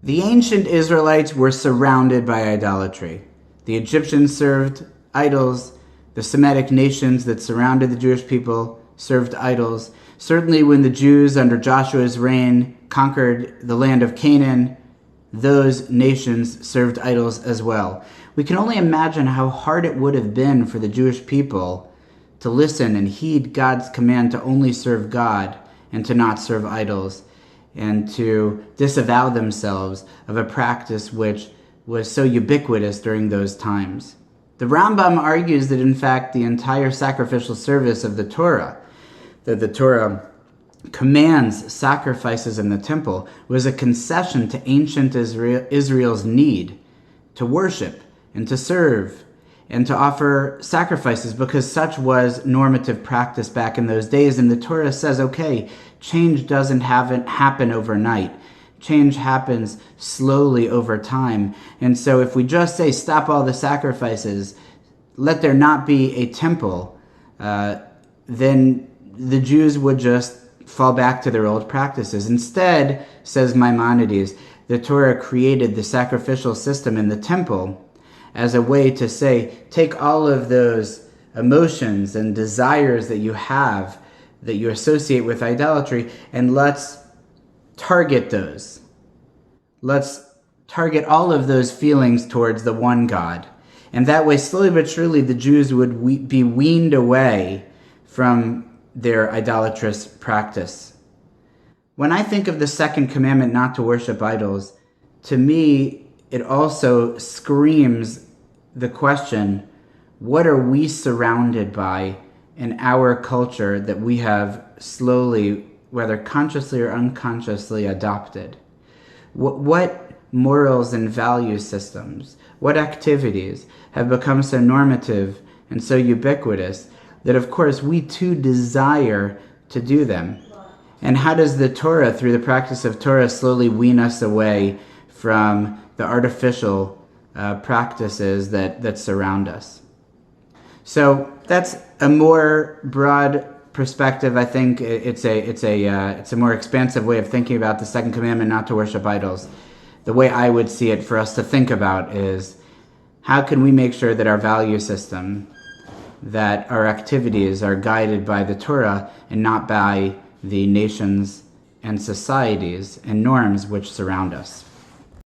The ancient Israelites were surrounded by idolatry. The Egyptians served idols. The Semitic nations that surrounded the Jewish people served idols. Certainly when the Jews under Joshua's reign conquered the land of Canaan, those nations served idols as well. We can only imagine how hard it would have been for the Jewish people to listen and heed God's command to only serve God and to not serve idols, and to disavow themselves of a practice which was so ubiquitous during those times. The Rambam argues that in fact the entire sacrificial service of the Torah, that the Torah commands sacrifices in the temple, was a concession to ancient Israel's need to worship and to serve and to offer sacrifices, because such was normative practice back in those days. And the Torah says, okay, change doesn't happen overnight. Change happens slowly over time. And so if we just say, stop all the sacrifices, let there not be a temple, then the Jews would just fall back to their old practices. Instead, says Maimonides, the Torah created the sacrificial system in the temple as a way to say, take all of those emotions and desires that you have, that you associate with idolatry, and let's target those. Let's target all of those feelings towards the one God. And that way, slowly but surely, the Jews would be weaned away from their idolatrous practice. When I think of the second commandment not to worship idols, to me, it also screams the question, what are we surrounded by in our culture that we have slowly, whether consciously or unconsciously, adopted? What morals and value systems, what activities have become so normative and so ubiquitous that, of course, we too desire to do them? And how does the Torah, through the practice of Torah, slowly wean us away from the artificial practices that surround us? So that's a more broad perspective. I think it's a more expansive way of thinking about the second commandment not to worship idols. The way I would see it for us to think about is, how can we make sure that our value system, that our activities are guided by the Torah and not by the nations and societies and norms which surround us?